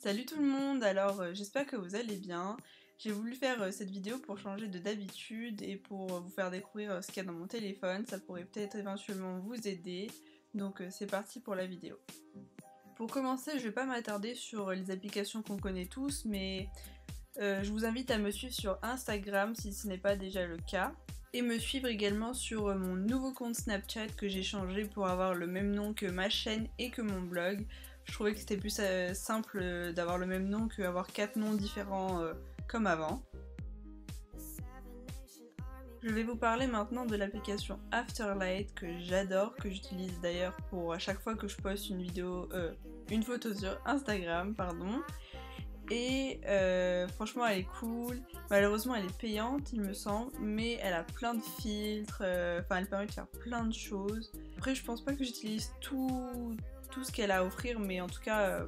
Salut tout le monde, alors j'espère que vous allez bien. J'ai voulu faire cette vidéo pour changer de d'habitude et pour vous faire découvrir ce qu'il y a dans mon téléphone, ça pourrait peut-être éventuellement vous aider, donc c'est parti pour la vidéo. Pour commencer, je vais pas m'attarder sur les applications qu'on connaît tous, mais je vous invite à me suivre sur Instagram si ce n'est pas déjà le cas, et me suivre également sur mon nouveau compte Snapchat que j'ai changé pour avoir le même nom que ma chaîne et que mon blog. Je trouvais que c'était plus simple d'avoir le même nom qu'avoir 4 noms différents comme avant. Je vais vous parler maintenant de l'application Afterlight que j'adore, que j'utilise d'ailleurs pour à chaque fois que je poste une photo sur Instagram, pardon. Et franchement elle est cool, malheureusement elle est payante il me semble, mais elle a plein de filtres, enfin elle permet de faire plein de choses. Après je pense pas que j'utilise tout ce qu'elle a à offrir, mais en tout cas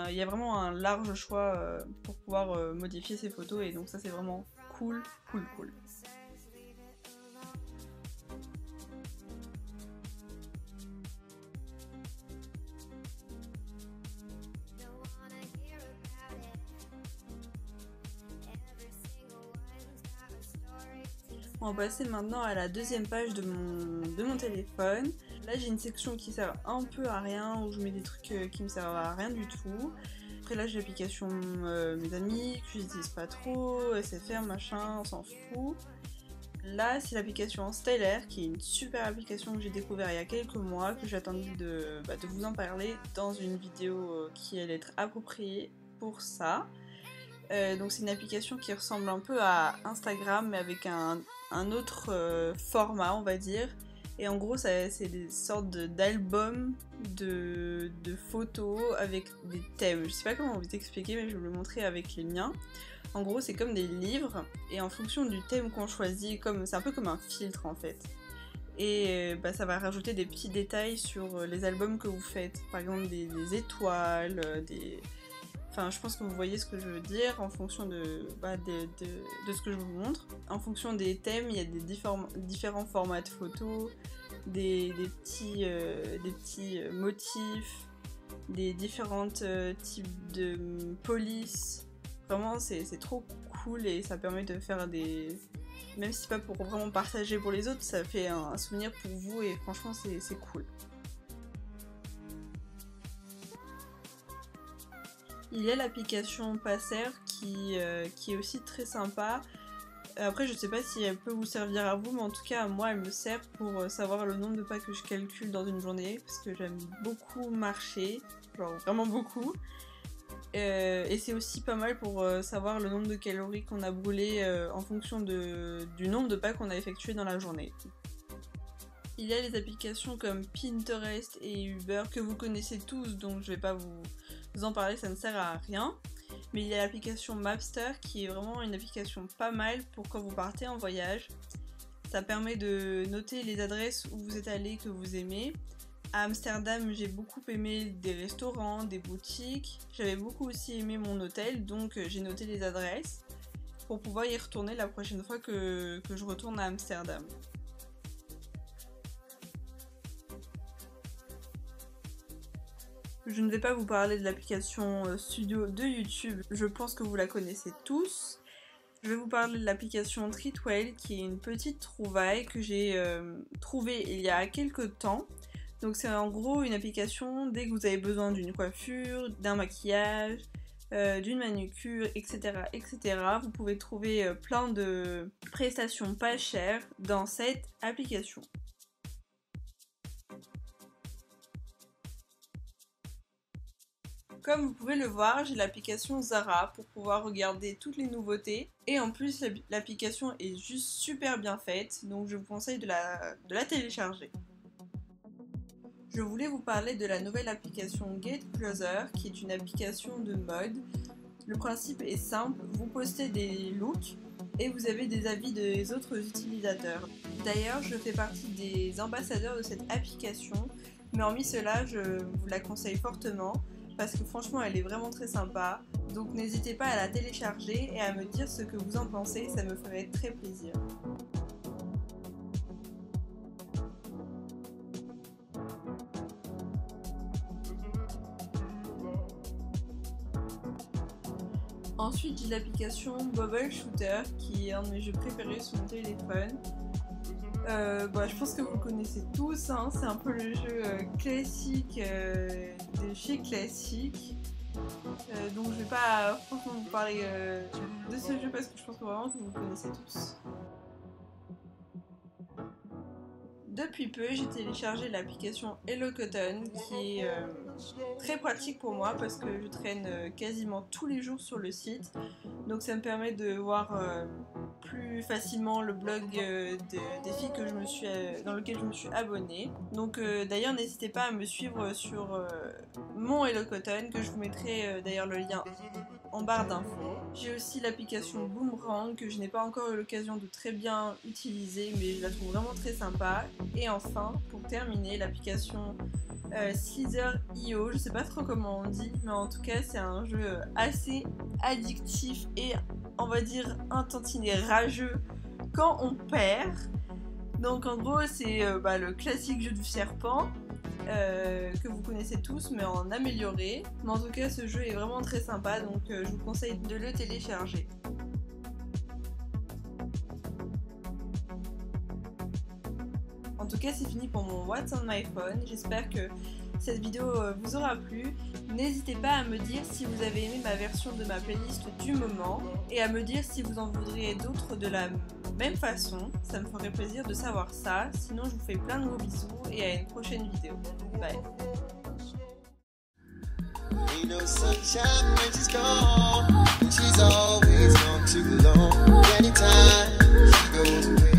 il y a vraiment un large choix pour pouvoir modifier ses photos et donc ça c'est vraiment cool. On va passer maintenant à la deuxième page de mon téléphone. Là j'ai une section qui sert un peu à rien, où je mets des trucs qui me servent à rien du tout. Après là j'ai l'application mes amis, que j'utilise pas trop, SFR machin, on s'en fout. Là c'est l'application Stellar, qui est une super application que j'ai découvert il y a quelques mois, que j'ai attendu de vous en parler dans une vidéo qui allait être appropriée pour ça. Donc c'est une application qui ressemble un peu à Instagram mais avec un autre format on va dire, et en gros c'est des sortes d'albums de photos avec des thèmes. Je sais pas comment vous expliquer mais je vais vous le montrer avec les miens. En gros c'est comme des livres et en fonction du thème qu'on choisit, c'est un peu comme un filtre en fait. Et ça va rajouter des petits détails sur les albums que vous faites, par exemple des étoiles, Enfin, je pense que vous voyez ce que je veux dire en fonction de ce que je vous montre. En fonction des thèmes, il y a des différents formats de photos, des petits motifs, des différents types de polices. Vraiment, c'est trop cool et ça permet de faire des... Même si c'est pas pour vraiment partager pour les autres, ça fait un souvenir pour vous et franchement, c'est cool. Il y a l'application Passer qui est aussi très sympa. Après je sais pas si elle peut vous servir à vous, mais en tout cas moi elle me sert pour savoir le nombre de pas que je calcule dans une journée, parce que j'aime beaucoup marcher, genre vraiment beaucoup. Et c'est aussi pas mal pour savoir le nombre de calories qu'on a brûlé en fonction du nombre de pas qu'on a effectué dans la journée. Il y a les applications comme Pinterest et Uber que vous connaissez tous, donc je vais pas vous en parler, ça ne sert à rien. Mais il y a l'application Mapster qui est vraiment une application pas mal pour quand vous partez en voyage. Ça permet de noter les adresses où vous êtes allé que vous aimez. À Amsterdam, j'ai beaucoup aimé des restaurants, des boutiques. J'avais beaucoup aussi aimé mon hôtel, donc j'ai noté les adresses pour pouvoir y retourner la prochaine fois que je retourne à Amsterdam. Je ne vais pas vous parler de l'application studio de YouTube, je pense que vous la connaissez tous. Je vais vous parler de l'application Treatwell, qui est une petite trouvaille que j'ai trouvée il y a quelques temps. Donc c'est en gros une application dès que vous avez besoin d'une coiffure, d'un maquillage, d'une manucure, etc., etc. Vous pouvez trouver plein de prestations pas chères dans cette application. Comme vous pouvez le voir, j'ai l'application Zara pour pouvoir regarder toutes les nouveautés. Et en plus, l'application est juste super bien faite, donc je vous conseille de la télécharger. Je voulais vous parler de la nouvelle application Get Closer, qui est une application de mode. Le principe est simple, vous postez des looks et vous avez des avis des autres utilisateurs. D'ailleurs, je fais partie des ambassadeurs de cette application, mais hormis cela, je vous la conseille fortement, parce que franchement elle est vraiment très sympa, donc n'hésitez pas à la télécharger et à me dire ce que vous en pensez, ça me ferait très plaisir. Ensuite, j'ai l'application Bubble Shooter qui est un de mes jeux préférés sur mon téléphone. Je pense que vous le connaissez tous, hein. C'est un peu le jeu classique de chez Classic. Donc je vais pas franchement vous parler de ce jeu parce que je pense que vraiment que vous le connaissez tous. Depuis peu, j'ai téléchargé l'application Hello Cotton qui est très pratique pour moi parce que je traîne quasiment tous les jours sur le site. Donc ça me permet de voir plus facilement le blog des filles que dans lequel je me suis abonnée. Donc d'ailleurs n'hésitez pas à me suivre sur mon Hello Cotton que je vous mettrai d'ailleurs le lien en barre d'infos. J'ai aussi l'application Boomerang que je n'ai pas encore eu l'occasion de très bien utiliser mais je la trouve vraiment très sympa. Et enfin, pour terminer, l'application Slither.io, je sais pas trop comment on dit, mais en tout cas c'est un jeu assez addictif et on va dire un tantinet rageux quand on perd. Donc en gros c'est le classique jeu du serpent que vous connaissez tous mais en amélioré. Mais en tout cas ce jeu est vraiment très sympa donc je vous conseille de le télécharger. En tout cas c'est fini pour mon What's on my phone, j'espère que cette vidéo vous aura plu. N'hésitez pas à me dire si vous avez aimé ma version de ma playlist du moment et à me dire si vous en voudriez d'autres de la même façon, ça me ferait plaisir de savoir ça. Sinon je vous fais plein de gros bisous et à une prochaine vidéo. Bye. Ain't no sunshine when she's gone, and she's always gone too long. Anytime she goes away.